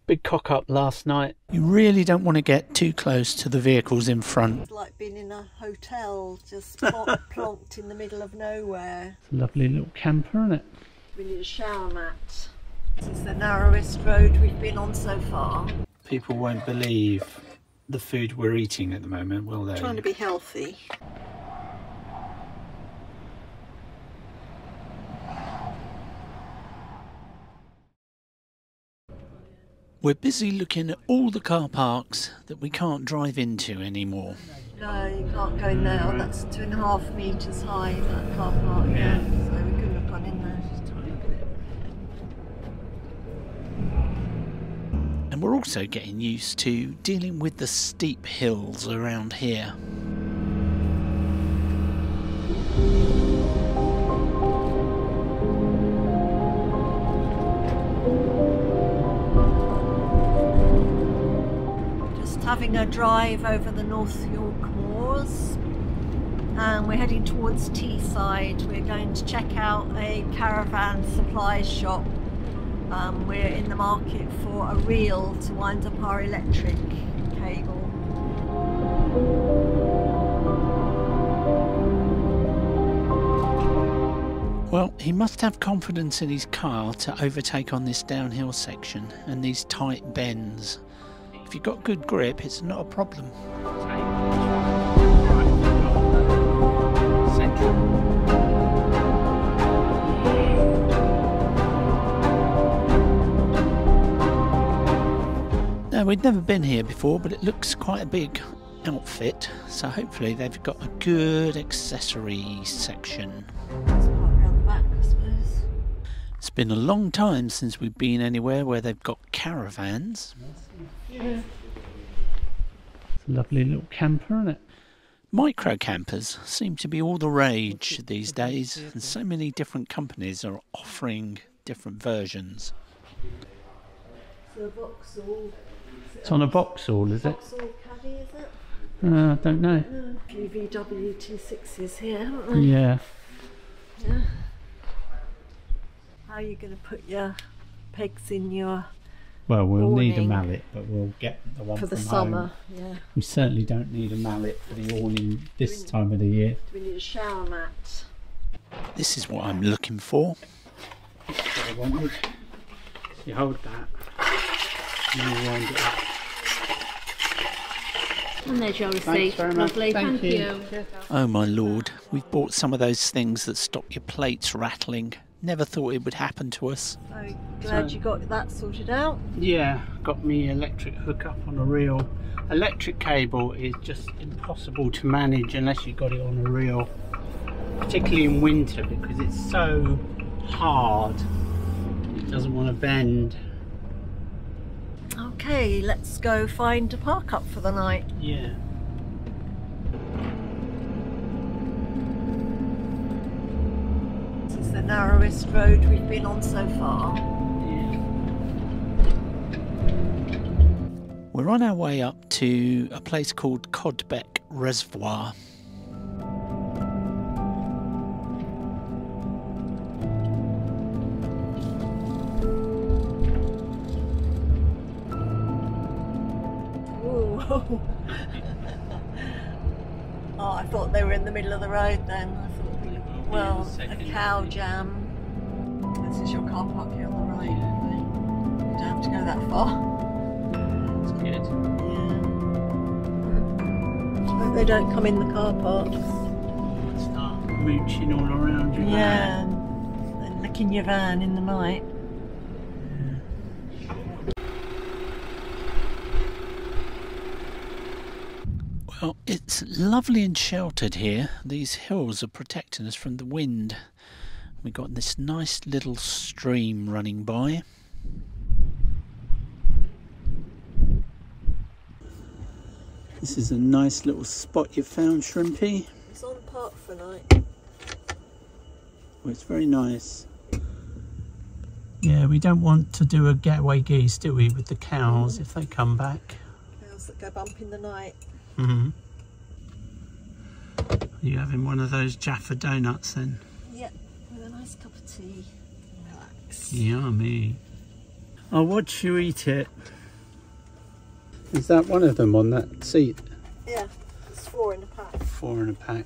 Big cock up last night. You really don't want to get too close to the vehicles in front. It's like being in a hotel, just plonked in the middle of nowhere. It's a lovely little camper, isn't it? We need a shower mat. This is the narrowest road we've been on so far. People won't believe the food we're eating at the moment, will they? Trying to be healthy. We're busy looking at all the car parks that we can't drive into anymore. No, you can't go in there. That's 2.5 metres high, that car park. Yeah. So we couldn't have gone in there. And we're also getting used to dealing with the steep hills around here. Having a drive over the North York Moors, and we're heading towards Teesside. We're going to check out a caravan supply shop. We're in the market for a reel to wind up our electric cable. Well, he must have confidence in his car to overtake on this downhill section and these tight bends. If you've got good grip, it's not a problem. Now, we'd never been here before, but it looks quite a big outfit, so hopefully they've got a good accessory section. Let's park around the back, I suppose. It's been a long time since we've been anywhere where they've got caravans. Yeah. It's a lovely little camper, isn't it? Micro campers seem to be all the rage these days, and so many different companies are offering different versions. So Vauxhall. It's on a Vauxhall, is it? Vauxhall Caddy, is it? I don't know. A few VW T6s here, haven't they? Yeah. Yeah. How are you going to put your pegs in your Well, we'll need a awning mallet, but we'll get the one for the from summer? home. Yeah. We certainly don't need a mallet for the awning this time of the year. Do we need a shower mat? This is what I'm looking for. That's what I wanted. So you hold that, and you wind it up. And there's your Thanks receipt. very much. Lovely, thank you. Oh my lord, we've bought some of those things that stop your plates rattling. Never thought it would happen to us. So glad you got that sorted out. Yeah, got me electric hookup on a reel. Electric cable is just impossible to manage unless you got it on a reel, particularly in winter because it's so hard. It doesn't want to bend. Okay, let's go find a park up for the night. Yeah. This is the narrowest road we've been on so far. Yeah. We're on our way up to a place called Codbeck Reservoir. Ooh. Oh, I thought they were in the middle of the road then. I thought, well, a cow jam. This is your car park here on the right. You don't have to go that far. It's good. Yeah. Hope they don't come in the car parks. Start mooching all around you. Yeah, and licking your van in the night. Well, it's lovely and sheltered here. These hills are protecting us from the wind. We've got this nice little stream running by. This is a nice little spot you found, Shrimpy. It's on park for night. Well, it's very nice. Yeah, we don't want to do a getaway geese, do we, with the cows if they come back? Cows that go bump in the night. Mm-hmm. Are you having one of those Jaffa donuts then? Yep, with a nice cup of tea. Relax. Yummy. I'll watch you eat it. Is that one of them on that seat? Yeah, it's 4 in a pack. 4 in a pack.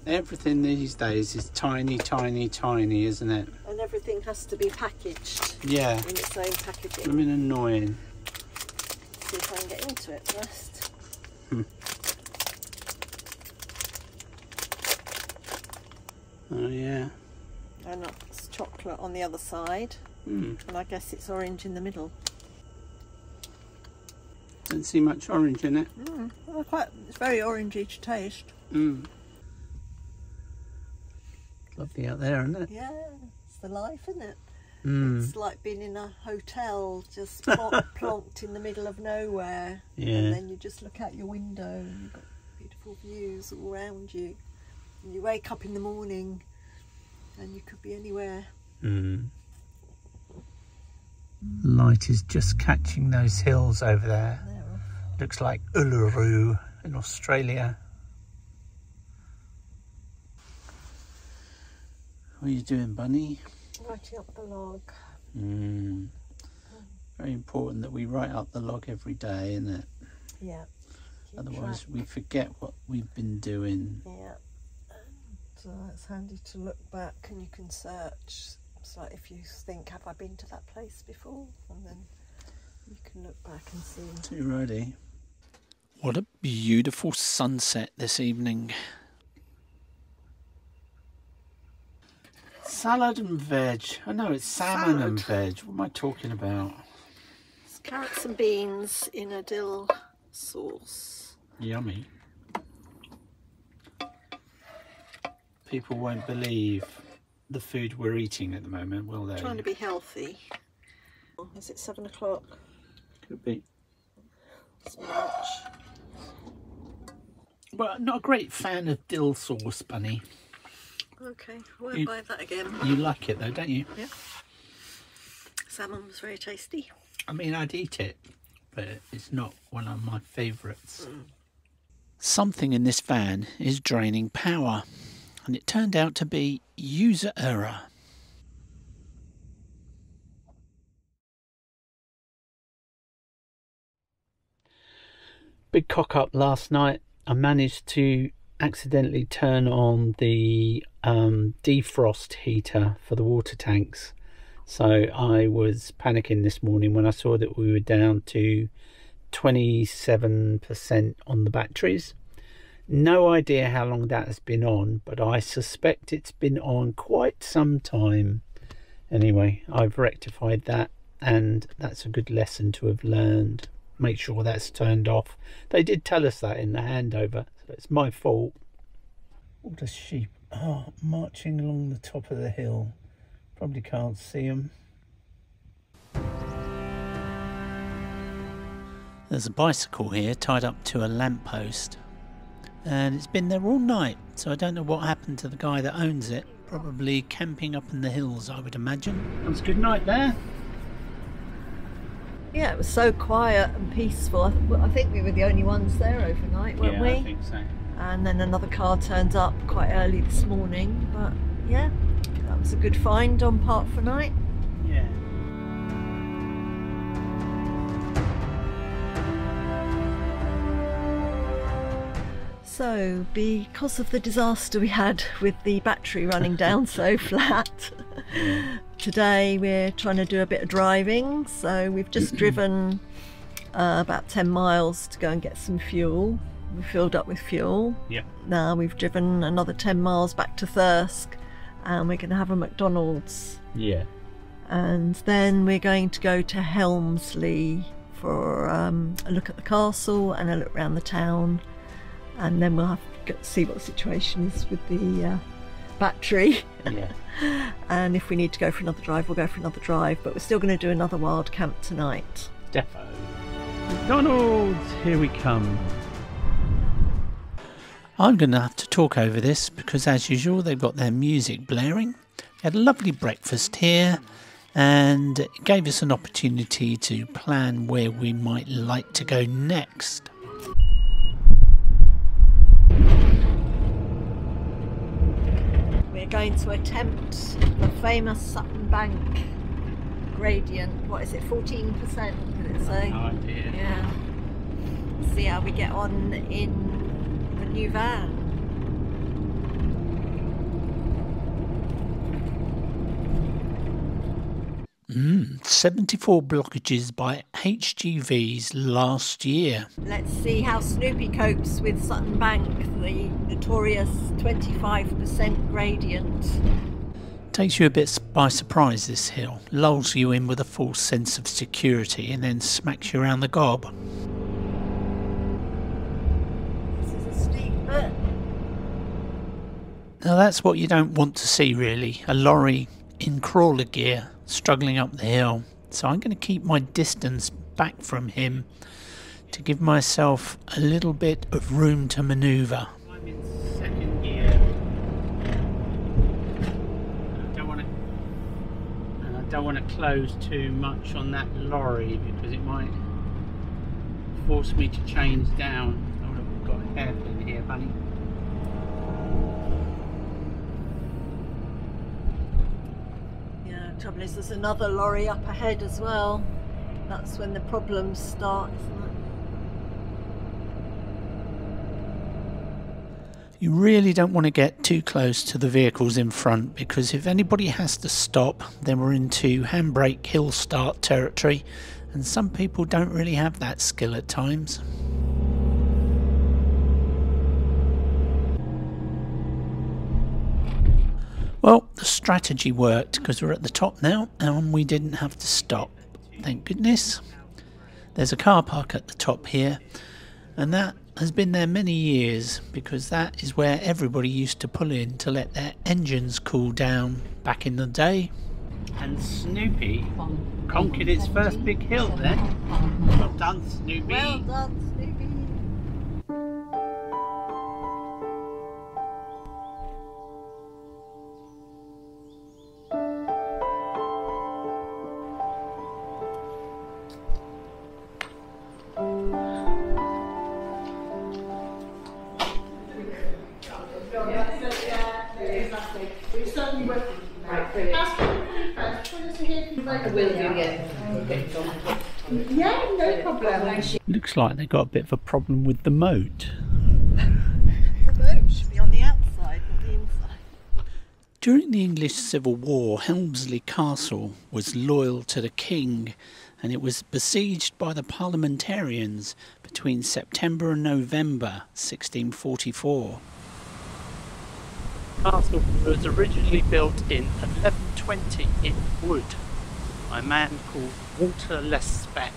Everything these days is tiny, tiny, tiny, isn't it? And everything has to be packaged. Yeah. In its own packaging. I mean, annoying. See if I can get into it first. Oh yeah. And it's chocolate on the other side. And I guess it's orange in the middle. Don't see much orange in it. Well, it's very orangey to taste. Lovely out there, isn't it? Yeah, it's the life, isn't it? Mm. It's like being in a hotel, just plonked in the middle of nowhere. Yeah. And then you just look out your window and you've got beautiful views all around you. And you wake up in the morning and you could be anywhere. Mm. Light is just catching those hills over there. Looks like Uluru in Australia. What are you doing, Bunny? Writing up the log. Very important that we write up the log every day, isn't it? Yeah. Otherwise we forget what we've been doing. Yeah. So it's handy to look back and you can search. It's like if you think, have I been to that place before? And then you can look back and see. Too righty. What a beautiful sunset this evening. Salad and veg. I know it's salmon and veg. What am I talking about? It's carrots and beans in a dill sauce. Yummy. People won't believe the food we're eating at the moment, will they? Trying to be healthy. Is it 7 o'clock? Could be. It's March. Well, not a great fan of dill sauce, Bunny. Okay, I won't buy that again. You like it though, don't you? Yeah. Salmon was very tasty. I mean, I'd eat it, but it's not one of my favourites. Something in this van is draining power, and it turned out to be user error. Big cock up last night. I managed to accidentally turn on the defrost heater for the water tanks, so I was panicking this morning when I saw that we were down to 27% on the batteries. No idea how long that has been on, but I suspect it's been on quite some time. Anyway, I've rectified that, and that's a good lesson to have learned. Make sure that's turned off. They did tell us that in the handover, so it's my fault. All the sheep are marching along the top of the hill. Probably can't see them. There's a bicycle here tied up to a lamppost, and it's been there all night, so I don't know what happened to the guy that owns it. Probably camping up in the hills, I would imagine. That was a good night there. Yeah, it was so quiet and peaceful. I think we were the only ones there overnight, weren't we? Yeah, I think so. And then another car turned up quite early this morning, but yeah, that was a good find on Park for Night. Yeah. So, because of the disaster we had with the battery running down so flat, today we're trying to do a bit of driving. So we've just driven about 10 miles to go and get some fuel. We filled up with fuel. Yeah. Now we've driven another 10 miles back to Thirsk, and we're going to have a McDonald's. Yeah. And then we're going to go to Helmsley for a look at the castle and a look around the town. And then we'll have to see what the situation is with the battery. Yeah. And if we need to go for another drive, we'll go for another drive. But we're still going to do another wild camp tonight. Defo. McDonald's, here we come. I'm going to have to talk over this because, as usual, they've got their music blaring. We had a lovely breakfast here, and it gave us an opportunity to plan where we might like to go next. We're going to attempt the famous Sutton Bank gradient. What is it, 14%? Did it say? No idea. Yeah. see how we get on in the new van. 74 blockages by HGVs last year. Let's see how Snoopy copes with Sutton Bank, the notorious 25% gradient. Takes you a bit by surprise, this hill. Lulls you in with a false sense of security and then smacks you around the gob. This is a steep bit. Now that's what you don't want to see really, a lorry in crawler gear struggling up the hill. So I'm going to keep my distance back from him to give myself a little bit of room to manoeuvre. I'm in second gear. I don't want to close too much on that lorry because it might force me to change down. I would have got a hairpin here, bunny. Trouble is, there's another lorry up ahead as well. That's when the problems start, isn't it? You really don't want to get too close to the vehicles in front, because if anybody has to stop, then we're into handbrake hill start territory, and some people don't really have that skill at times. Well, the strategy worked because we're at the top now and we didn't have to stop. Thank goodness. There's a car park at the top here, and that has been there many years because that is where everybody used to pull in to let their engines cool down back in the day. And Snoopy conquered its first big hill then. Well done, Snoopy. Well done, Snoopy. Yeah, no problem. Looks like they've got a bit of a problem with the moat. The boat should be on the outside, not the inside. During the English Civil War, Helmsley Castle was loyal to the king, and it was besieged by the parliamentarians between September and November 1644. The castle was originally built in 1120 in wood by a man called Walter Lespeck.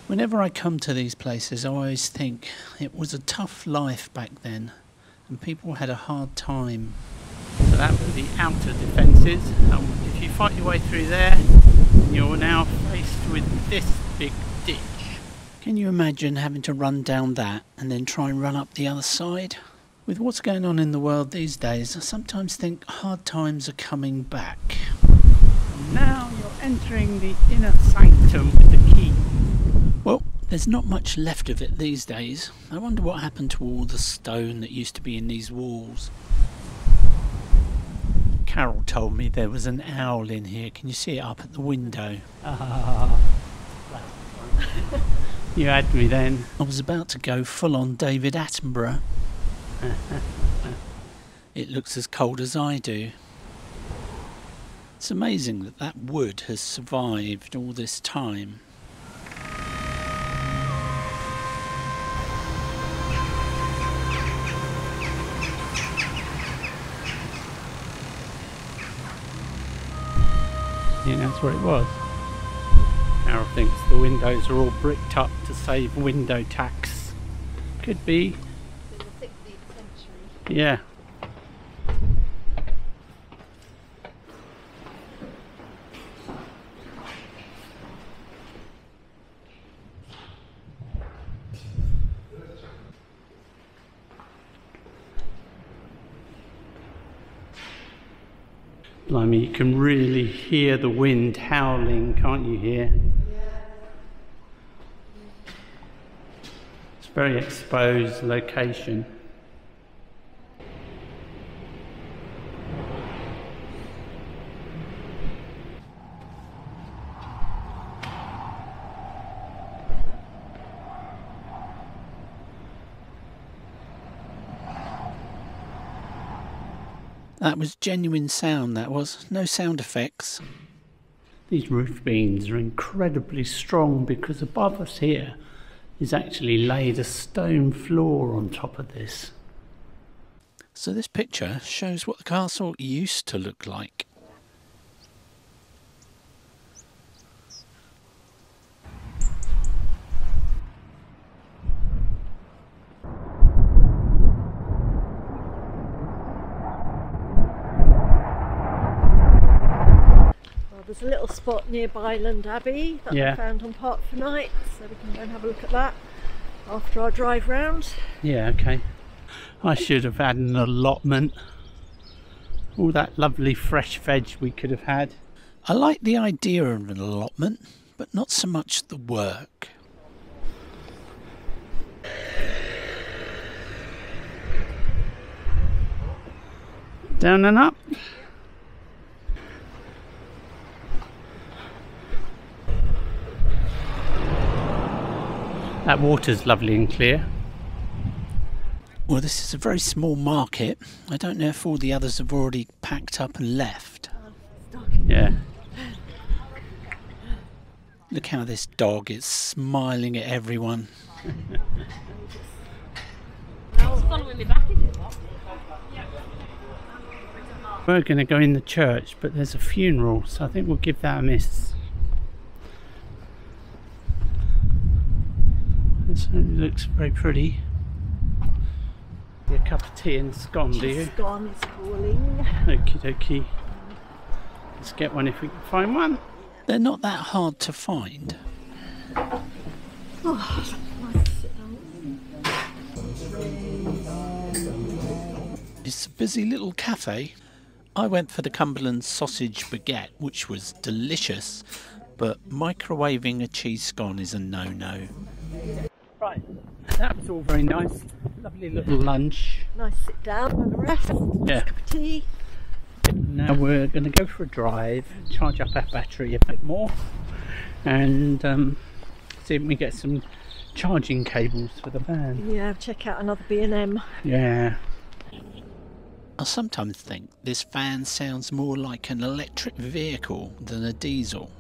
Whenever I come to these places, I always think it was a tough life back then and people had a hard time. So that was the outer defences. If you fight your way through there, you're now faced with this big ditch. Can you imagine having to run down that and then try and run up the other side? With what's going on in the world these days, I sometimes think hard times are coming back. Now you're entering the inner sanctum with the key. Well, there's not much left of it these days. I wonder what happened to all the stone that used to be in these walls. Carol told me there was an owl in here. Can you see it up at the window? You had me then. I was about to go full on David Attenborough. It looks as cold as I do. It's amazing that that wood has survived all this time. Yeah, that's what it was. Carol thinks the windows are all bricked up to save window tax. Could be. In the 16th century. Yeah. Blimey, you can really hear the wind howling, can't you hear? It's a very exposed location. That was genuine sound, that was. No sound effects. These roof beams are incredibly strong because above us here is actually laid a stone floor on top of this. So this picture shows what the castle used to look like. There's a little spot near Byland Abbey that I found on Park for Night, so we can go and have a look at that after our drive round. Yeah, okay. I should have had an allotment. All that lovely fresh veg we could have had. I like the idea of an allotment, but not so much the work. Down and up. That water's lovely and clear. Well, this is a very small market. I don't know if all the others have already packed up and left. Yeah. Look how this dog is smiling at everyone. We're going to go in the church, but there's a funeral, so I think we'll give that a miss. It certainly looks very pretty. A cup of tea and scone, do you? Scone is calling. Okie dokie. Let's get one if we can find one. They're not that hard to find. Oh, nice to sit down. It's a busy little cafe. I went for the Cumberland sausage baguette, which was delicious, but microwaving a cheese scone is a no-no. Right, that was all very nice. Lovely little lunch. Nice sit down and a rest. Yeah. Cup of tea. Now we're going to go for a drive, charge up our battery a bit more, and see if we get some charging cables for the van. Yeah, check out another B&M. Yeah. I sometimes think this van sounds more like an electric vehicle than a diesel.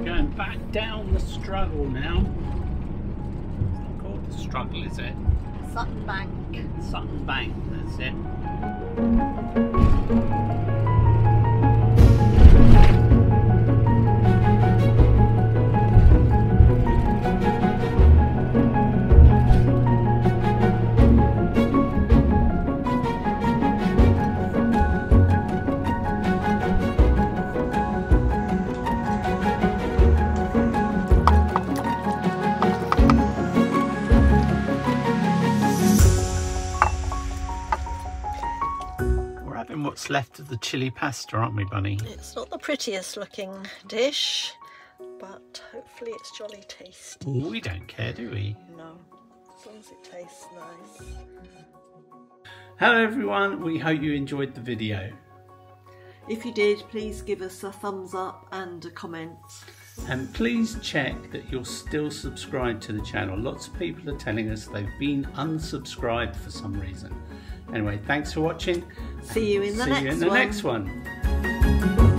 Going back down the struggle now. It's not called the struggle, is it? Sutton Bank. Sutton Bank, that's it. What's left of the chili pasta, aren't we, Bunny? It's not the prettiest looking dish, but hopefully it's jolly tasty. We don't care, do we? No, as long as it tastes nice. Hello everyone, we hope you enjoyed the video. If you did, please give us a thumbs up and a comment. And please check that you're still subscribed to the channel. Lots of people are telling us they've been unsubscribed for some reason. Anyway, thanks for watching. See you in the next one. See you in the next one.